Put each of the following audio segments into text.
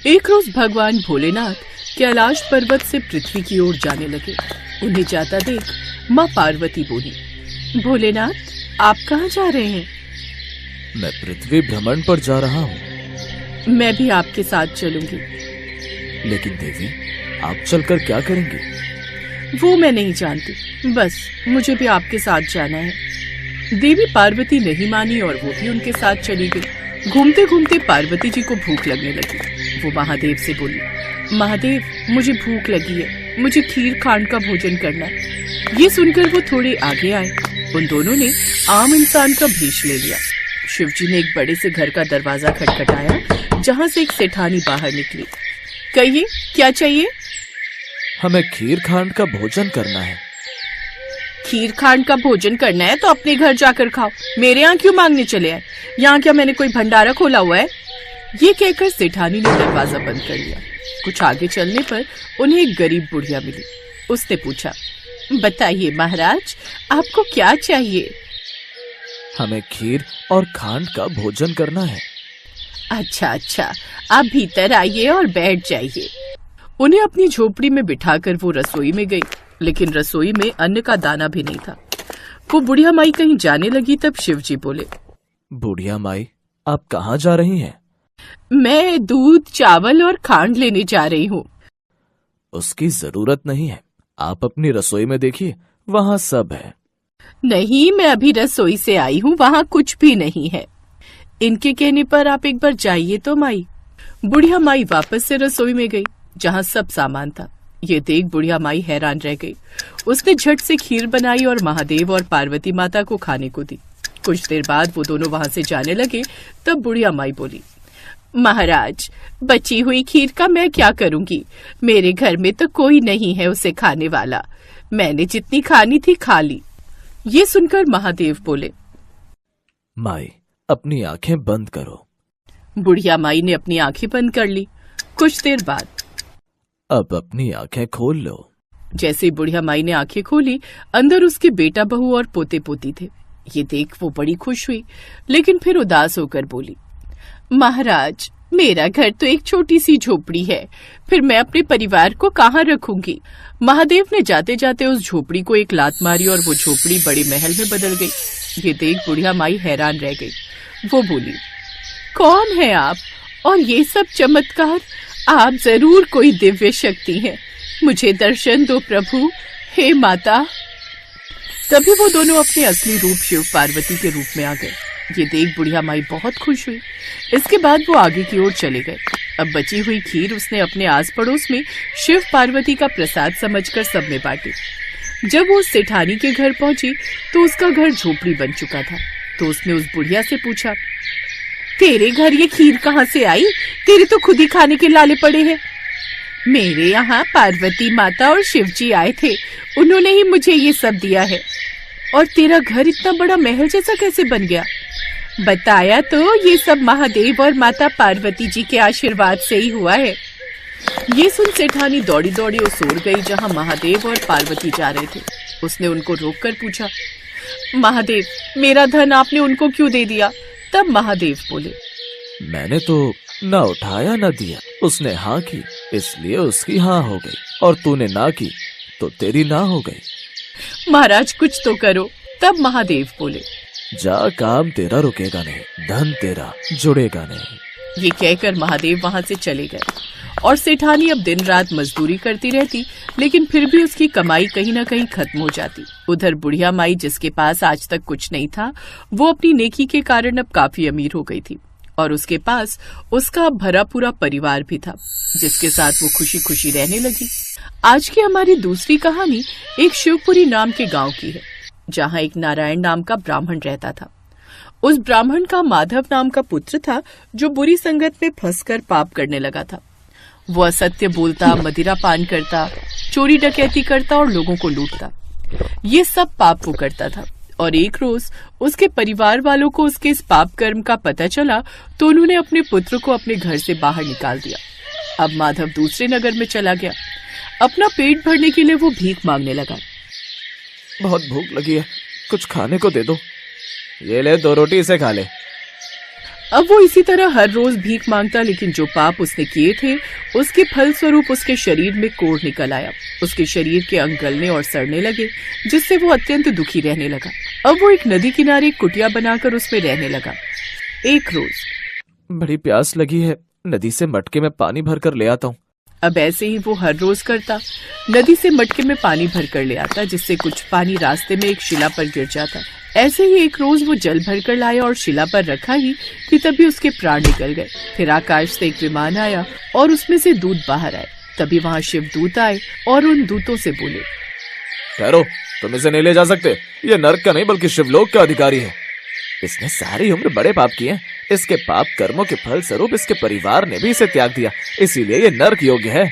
एक रोज भगवान भोलेनाथ कैलाश पर्वत से पृथ्वी की ओर जाने लगे। उन्हें जाता देख माँ पार्वती बोली, भोलेनाथ आप कहाँ जा रहे हैं? मैं पृथ्वी भ्रमण पर जा रहा हूँ। मैं भी आपके साथ चलूंगी। लेकिन देवी, आप चलकर क्या करेंगी? वो मैं नहीं जानती, बस मुझे भी आपके साथ जाना है। देवी पार्वती नहीं मानी और वो भी उनके साथ चली गई। घूमते घूमते पार्वती जी को भूख लगने लगी। वो महादेव से बोली, महादेव मुझे भूख लगी है, मुझे खीर खांड का भोजन करना है। ये सुनकर वो थोड़े आगे आए। उन दोनों ने आम इंसान का भेष ले लिया। शिवजी ने एक बड़े से घर का दरवाजा खटखटाया, जहाँ से एक सेठानी बाहर निकली। कहिए क्या चाहिए? हमें खीर खांड का भोजन करना है। खीर खांड का भोजन करना है तो अपने घर जाकर खाओ, मेरे यहाँ क्यों मांगने चले आए? यहाँ क्या मैंने कोई भंडारा खोला हुआ है? ये कहकर सेठानी ने दरवाजा बंद कर लिया। कुछ आगे चलने पर उन्हें एक गरीब बुढ़िया मिली। उसने पूछा, बताइए महाराज, आपको क्या चाहिए? हमें खीर और खांड का भोजन करना है। अच्छा, आप भीतर आइए और बैठ जाइए। उन्हें अपनी झोपड़ी में बिठाकर वो रसोई में गई, लेकिन रसोई में अन्न का दाना भी नहीं था। वो बुढ़िया माई कहीं जाने लगी तब शिवजी बोले, बुढ़िया माई आप कहाँ जा रही हैं? मैं दूध, चावल और खांड लेने जा रही हूँ। उसकी जरूरत नहीं है, आप अपनी रसोई में देखिए, वहाँ सब है। नहीं, मैं अभी रसोई से आई हूँ, वहाँ कुछ भी नहीं है। इनके कहने पर आप एक बार जाइए तो माई। बुढ़िया माई वापस से रसोई में गई, जहाँ सब सामान था। ये देख बुढ़िया माई हैरान रह गई। उसने झट से खीर बनाई और महादेव और पार्वती माता को खाने को दी। कुछ देर बाद वो दोनों वहाँ से जाने लगे। तब बुढ़िया माई बोली, महाराज बची हुई खीर का मैं क्या करूंगी? मेरे घर में तो कोई नहीं है उसे खाने वाला। मैंने जितनी खानी थी खा ली। ये सुनकर महादेव बोले, माई अपनी आंखें बंद करो। बुढ़िया माई ने अपनी आंखें बंद कर ली। कुछ देर बाद, अब अपनी आंखें खोल लो। जैसे बुढ़िया माई ने आंखें खोली, अंदर उसके बेटा बहू और पोते पोती थे। ये देख वो बड़ी खुश हुई, लेकिन फिर उदास होकर बोली, महाराज मेरा घर तो एक छोटी सी झोपड़ी है, फिर मैं अपने परिवार को कहाँ रखूंगी? महादेव ने जाते जाते उस झोपड़ी को एक लात मारी और वो झोपड़ी बड़े महल में बदल गई। ये देख बुढ़िया माई हैरान रह गई। वो बोली, कौन है आप और ये सब चमत्कार? आप जरूर कोई दिव्य शक्ति हैं, मुझे दर्शन दो प्रभु, हे माता। तभी वो दोनों अपने असली रूप शिव पार्वती के रूप में आ गए। ये देख बुढ़िया माई बहुत खुश हुई। इसके बाद वो आगे की ओर चले गए। अब बची हुई खीर उसने अपने आस पड़ोस में शिव पार्वती का प्रसाद समझकर सब में बांटी। जब वो सेठानी के घर पहुंची तो उसका घर झोपड़ी बन चुका था। तो उसने उस बुढ़िया से पूछा, तेरे घर ये खीर कहाँ से आई? तेरे तो खुद ही खाने के लाले पड़े हैं। मेरे यहाँ पार्वती माता और शिवजी आए थे, उन्होंने ही मुझे ये सब दिया है। और तेरा घर इतना बड़ा महल जैसा कैसे बन गया? बताया तो ये सब महादेव और माता पार्वती जी के आशीर्वाद से ही हुआ है। ये सुन सेठानी दौड़ी दौड़ी उस ओर गई जहाँ महादेव और पार्वती जा रहे थे। उसने उनको रोककर पूछा, महादेव मेरा धन आपने उनको क्यों दे दिया? तब महादेव बोले, मैंने तो न उठाया न दिया, उसने हाँ की इसलिए उसकी हाँ हो गई, और तूने ना की तो तेरी ना हो गई। महाराज कुछ तो करो। तब महादेव बोले, जा, काम तेरा रुकेगा नहीं, धन तेरा जुड़ेगा नहीं। ये कहकर महादेव वहाँ से चले गए और सेठानी अब दिन रात मजदूरी करती रहती, लेकिन फिर भी उसकी कमाई कहीं न कहीं खत्म हो जाती। उधर बुढ़िया माई जिसके पास आज तक कुछ नहीं था, वो अपनी नेकी के कारण अब काफी अमीर हो गई थी और उसके पास उसका भरा पूरा परिवार भी था, जिसके साथ वो खुशी खुशी रहने लगी। आज की हमारी दूसरी कहानी एक शिवपुरी नाम के गांव की है, जहाँ एक नारायण नाम का ब्राह्मण रहता था। उस ब्राह्मण का माधव नाम का पुत्र था, जो बुरी संगत में फंसकर पाप करने लगा था। वो असत्य बोलता, मदिरा पान करता, चोरी डकैती करता और लोगों को लूटता। ये सब पाप वो करता था। और एक रोज उसके परिवार वालों को उसके इस पाप कर्म का पता चला तो उन्होंने अपने पुत्र को अपने घर से बाहर निकाल दिया। अब माधव दूसरे नगर में चला गया। अपना पेट भरने के लिए वो भीख मांगने लगा। बहुत भूख लगी है, कुछ खाने को दे दो। ये ले 2 रोटी, इसे खा ले। अब वो इसी तरह हर रोज भीख मांगता, लेकिन जो पाप उसने किए थे उसके फल स्वरूप उसके शरीर में कोढ़ निकल आया। उसके शरीर के अंग गलने और सड़ने लगे, जिससे वो अत्यंत दुखी रहने लगा। अब वो एक नदी किनारे एक कुटिया बनाकर उसमें रहने लगा। एक रोज, बड़ी प्यास लगी है, नदी से मटके में पानी भर कर ले आता हूँ। अब ऐसे ही वो हर रोज करता, नदी से मटके में पानी भर कर ले आता, जिससे कुछ पानी रास्ते में एक शिला पर गिर जाता। ऐसे ही एक रोज वो जल भर कर लाया और शिला पर रखा ही कि तभी उसके प्राण निकल गए। फिर आकाश से एक विमान आया और उसमें से दूत बाहर आए। तभी वहाँ शिव दूत आए और उन दूतों से बोले, ठहरो, तुम इसे नहीं ले जा सकते। ये नर्क का नहीं बल्कि शिवलोक का अधिकारी है। इसने सारी उम्र बड़े पाप किए। इसके पाप कर्मों के फल स्वरूप इसके परिवार ने भी इसे त्याग दिया, इसीलिए ये नर्क योग्य है।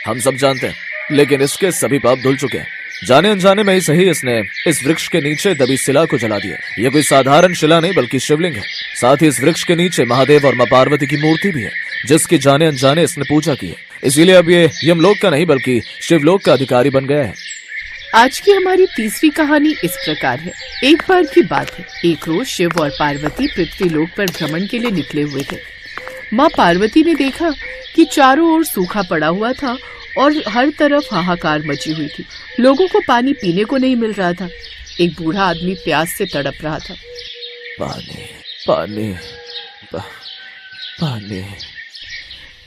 हम सब जानते हैं, लेकिन इसके सभी पाप धुल चुके हैं। जाने अनजाने में ही सही इसने इस वृक्ष के नीचे दबी शिला को जला दिया। ये कोई साधारण शिला नहीं बल्कि शिवलिंग है। साथ ही इस वृक्ष के नीचे महादेव और मां पार्वती की मूर्ति भी है, जिसकी जाने अनजाने इसने पूजा की है। इसीलिए अब ये यमलोक का नहीं बल्कि शिवलोक का अधिकारी बन गया है। आज की हमारी तीसरी कहानी इस प्रकार है। एक बार की बात है, एक रोज शिव और पार्वती पृथ्वी लोक पर भ्रमण के लिए निकले हुए थे। माँ पार्वती ने देखा कि चारों ओर सूखा पड़ा हुआ था और हर तरफ हाहाकार मची हुई थी। लोगों को पानी पीने को नहीं मिल रहा था। एक बूढ़ा आदमी प्यास से तड़प रहा था। पानी, पानी, पानी।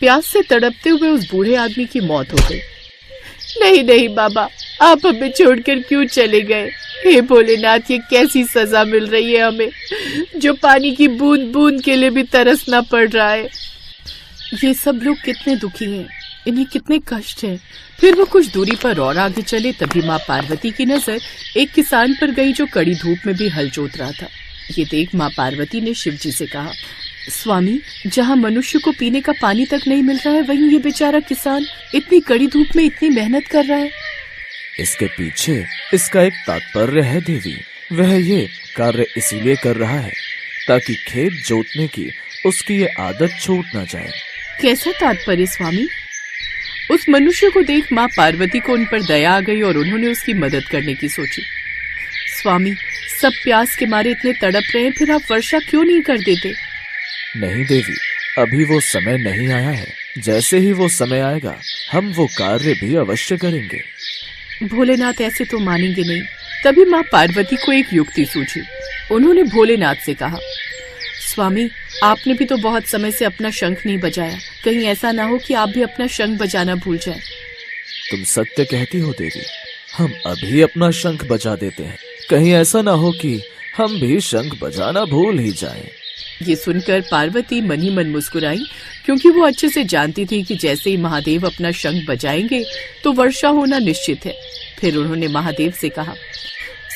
प्यास से तड़पते हुए उस बूढ़े आदमी की मौत हो गई। नहीं नहीं बाबा, आप हमें छोड़कर क्यों चले गए? हे भोलेनाथ, ये कैसी सजा मिल रही है हमें, जो पानी की बूंद बूंद के लिए भी तरसना पड़ रहा है। ये सब लोग कितने दुखी हैं, इन्हें कितने कष्ट है। फिर वो कुछ दूरी पर और आगे चले, तभी माँ पार्वती की नजर एक किसान पर गई जो कड़ी धूप में भी हल जोत रहा था। ये देख माँ पार्वती ने शिव जी से कहा, स्वामी, जहाँ मनुष्य को पीने का पानी तक नहीं मिल रहा है, वहीं ये बेचारा किसान इतनी कड़ी धूप में इतनी मेहनत कर रहा है। इसके पीछे इसका एक तात्पर्य है देवी। वह ये कार्य इसीलिए कर रहा है ताकि खेत जोतने की उसकी ये आदत छूट ना जाए। कैसा तात्पर्य स्वामी? उस मनुष्य को देख माँ पार्वती को उन पर दया आ गई और उन्होंने उसकी मदद करने की सोची। स्वामी, सब प्यास के मारे इतने तड़प रहे हैं, फिर आप वर्षा क्यों नहीं कर देते? नहीं देवी, अभी वो समय नहीं आया है। जैसे ही वो समय आएगा हम वो कार्य भी अवश्य करेंगे। भोलेनाथ ऐसे तो मानेंगे नहीं। तभी माँ पार्वती को एक युक्ति सूझी। उन्होंने भोलेनाथ से कहा, स्वामी, आपने भी तो बहुत समय से अपना शंख नहीं बजाया, कहीं ऐसा ना हो कि आप भी अपना शंख बजाना भूल जाएं। तुम सत्य कहती हो देवी, हम अभी अपना शंख बजा देते हैं। कहीं ऐसा ना हो कि हम भी शंख बजाना भूल ही जाएं। ये सुनकर पार्वती मन ही मन मुस्कुराई, क्योंकि वो अच्छे से जानती थी कि जैसे ही महादेव अपना शंख बजाएंगे तो वर्षा होना निश्चित है। फिर उन्होंने महादेव से कहा,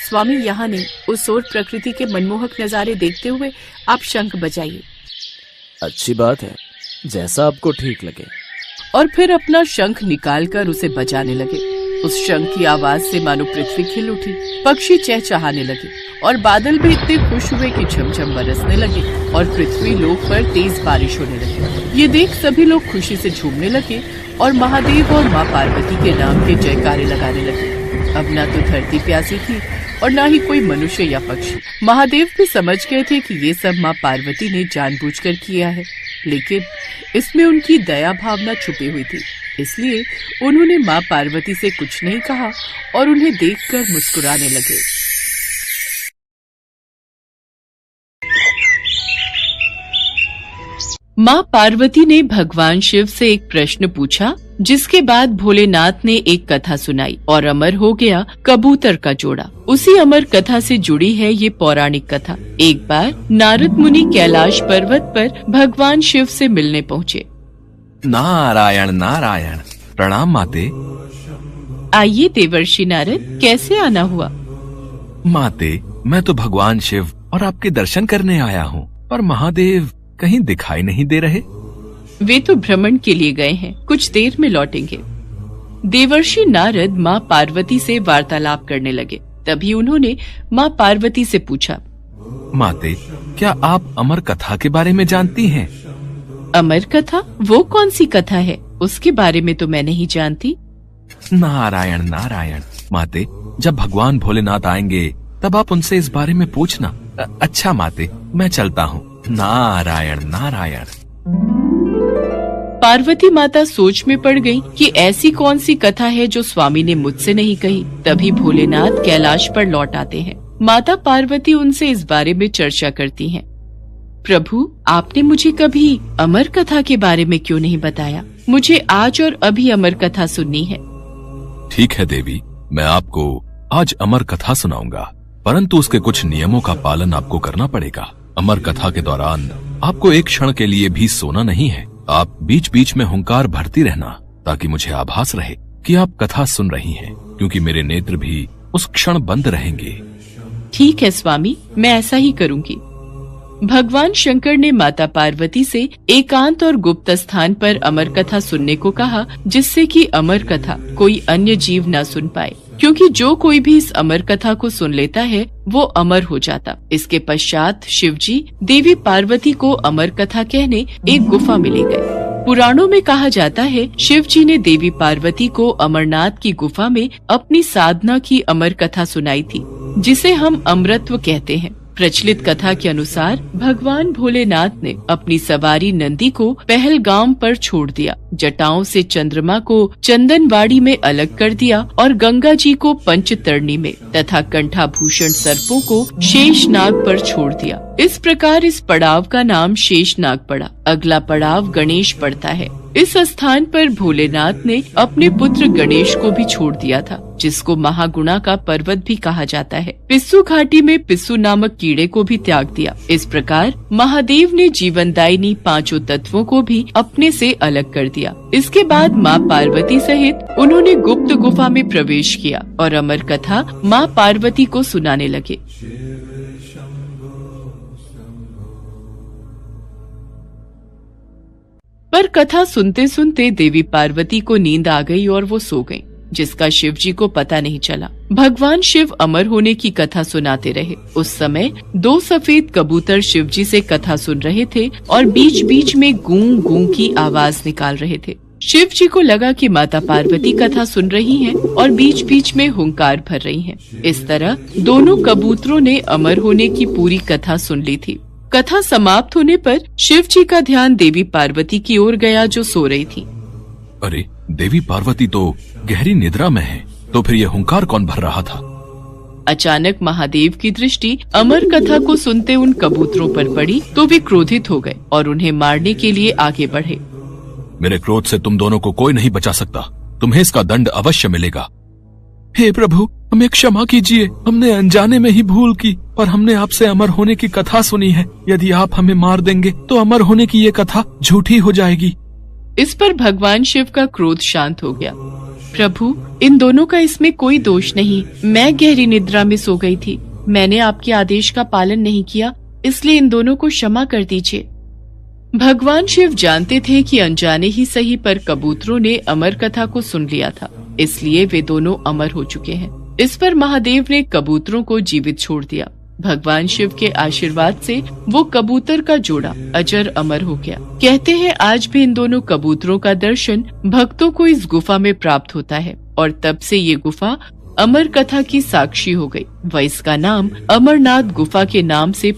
स्वामी, यहाँ नहीं, उस ओर प्रकृति के मनमोहक नजारे देखते हुए आप शंख बजाइए। अच्छी बात है, जैसा आपको ठीक लगे। और फिर अपना शंख निकालकर उसे बजाने लगे। उस शंख की आवाज से मानो पृथ्वी खिल उठी, पक्षी चहचहाने लगे और बादल भी इतने खुश हुए कि झमझम बरसने लगे और पृथ्वी लोक पर तेज बारिश होने लगी। ये देख सभी लोग खुशी से झूमने लगे और महादेव और माँ पार्वती के नाम के जयकारे लगाने लगे। अब ना तो धरती प्यासी थी और ना ही कोई मनुष्य या पक्षी। महादेव भी समझ गए थे कि ये सब माँ पार्वती ने जानबूझकर किया है, लेकिन इसमें उनकी दया भावना छुपी हुई थी। इसलिए उन्होंने माँ पार्वती से कुछ नहीं कहा और उन्हें देखकर मुस्कुराने लगे। माँ पार्वती ने भगवान शिव से एक प्रश्न पूछा, जिसके बाद भोलेनाथ ने एक कथा सुनाई और अमर हो गया कबूतर का जोड़ा। उसी अमर कथा से जुड़ी है ये पौराणिक कथा। एक बार नारद मुनि कैलाश पर्वत पर भगवान शिव से मिलने पहुँचे। नारायण नारायण, प्रणाम माते। आइए देवर्षि नारद, कैसे आना हुआ? माते, मैं तो भगवान शिव और आपके दर्शन करने आया हूँ, पर महादेव कहीं दिखाई नहीं दे रहे। वे तो भ्रमण के लिए गए हैं, कुछ देर में लौटेंगे। देवर्षि नारद माँ पार्वती से वार्तालाप करने लगे। तभी उन्होंने माँ पार्वती से पूछा, माते, क्या आप अमर कथा के बारे में जानती हैं? अमर कथा? वो कौन सी कथा है? उसके बारे में तो मैं नहीं जानती। नारायण नारायण, माते, जब भगवान भोलेनाथ आएंगे तब आप उनसे इस बारे में पूछना। अच्छा माते, मैं चलता हूँ, नारायण नारायण। पार्वती माता सोच में पड़ गई कि ऐसी कौन सी कथा है जो स्वामी ने मुझसे नहीं कही। तभी भोलेनाथ कैलाश पर लौट आते हैं। माता पार्वती उनसे इस बारे में चर्चा करती हैं। प्रभु, आपने मुझे कभी अमर कथा के बारे में क्यों नहीं बताया? मुझे आज और अभी अमर कथा सुननी है। ठीक है देवी, मैं आपको आज अमर कथा सुनाऊंगा, परंतु उसके कुछ नियमों का पालन आपको करना पड़ेगा। अमर कथा के दौरान आपको एक क्षण के लिए भी सोना नहीं है। आप बीच बीच में हुंकार भरती रहना, ताकि मुझे आभास रहे कि आप कथा सुन रही हैं, क्योंकि मेरे नेत्र भी उस क्षण बंद रहेंगे। ठीक है स्वामी, मैं ऐसा ही करूंगी। भगवान शंकर ने माता पार्वती से एकांत और गुप्त स्थान पर अमर कथा सुनने को कहा, जिससे कि अमर कथा कोई अन्य जीव न सुन पाए, क्योंकि जो कोई भी इस अमर कथा को सुन लेता है वो अमर हो जाता। इसके पश्चात शिवजी देवी पार्वती को अमर कथा कहने एक गुफा में ले गए। पुराणों में कहा जाता है शिव जी ने देवी पार्वती को अमरनाथ की गुफा में अपनी साधना की अमर कथा सुनाई थी, जिसे हम अमृतत्व कहते हैं। प्रचलित कथा के अनुसार भगवान भोलेनाथ ने अपनी सवारी नंदी को पहलगाम पर छोड़ दिया, जटाओं से चंद्रमा को चंदनवाड़ी में अलग कर दिया और गंगा जी को पंचतरणी में तथा कंठाभूषण सर्पों को शेषनाग पर छोड़ दिया। इस प्रकार इस पड़ाव का नाम शेषनाग पड़ा। अगला पड़ाव गणेश पड़ता है। इस स्थान पर भोलेनाथ ने अपने पुत्र गणेश को भी छोड़ दिया था, जिसको महागुणा का पर्वत भी कहा जाता है। पिस्सू घाटी में पिस्सू नामक कीड़े को भी त्याग दिया। इस प्रकार महादेव ने जीवनदायिनी पांचों तत्वों को भी अपने से अलग कर दिया। इसके बाद माँ पार्वती सहित उन्होंने गुप्त गुफा में प्रवेश किया और अमर कथा माँ पार्वती को सुनाने लगे। पर कथा सुनते सुनते देवी पार्वती को नींद आ गई और वो सो गईं, जिसका शिव जी को पता नहीं चला। भगवान शिव अमर होने की कथा सुनाते रहे। उस समय 2 सफेद कबूतर शिव जी से कथा सुन रहे थे और बीच बीच में गूं गूं की आवाज निकाल रहे थे। शिव जी को लगा कि माता पार्वती कथा सुन रही हैं और बीच बीच में हुंकार भर रही हैं। इस तरह दोनों कबूतरों ने अमर होने की पूरी कथा सुन ली थी। कथा समाप्त होने पर शिव जी का ध्यान देवी पार्वती की ओर गया, जो सो रही थी। अरे, देवी पार्वती तो गहरी निद्रा में है, तो फिर ये हुंकार कौन भर रहा था? अचानक महादेव की दृष्टि अमर कथा को सुनते उन कबूतरों पर पड़ी, तो वे क्रोधित हो गए और उन्हें मारने के लिए आगे बढ़े। मेरे क्रोध से तुम दोनों को कोई नहीं बचा सकता। तुम्हें इसका दंड अवश्य मिलेगा। हे प्रभु, हमें क्षमा कीजिए। हमने अनजाने में ही भूल की, पर हमने आपसे अमर होने की कथा सुनी है। यदि आप हमें मार देंगे तो अमर होने की ये कथा झूठी हो जाएगी। इस पर भगवान शिव का क्रोध शांत हो गया। प्रभु, इन दोनों का इसमें कोई दोष नहीं। मैं गहरी निद्रा में सो गई थी। मैंने आपके आदेश का पालन नहीं किया, इसलिए इन दोनों को क्षमा कर दीजिए। भगवान शिव जानते थे कि अनजाने ही सही पर कबूतरों ने अमर कथा को सुन लिया था, इसलिए वे दोनों अमर हो चुके हैं। इस पर महादेव ने कबूतरों को जीवित छोड़ दिया। भगवान शिव के आशीर्वाद से वो कबूतर का जोड़ा अजर अमर हो गया। कहते हैं आज भी इन दोनों कबूतरों का दर्शन भक्तों को इस गुफा में प्राप्त होता है और तब से ये गुफा अमर कथा की साक्षी हो गई व इसका नाम अमरनाथ गुफा के नाम से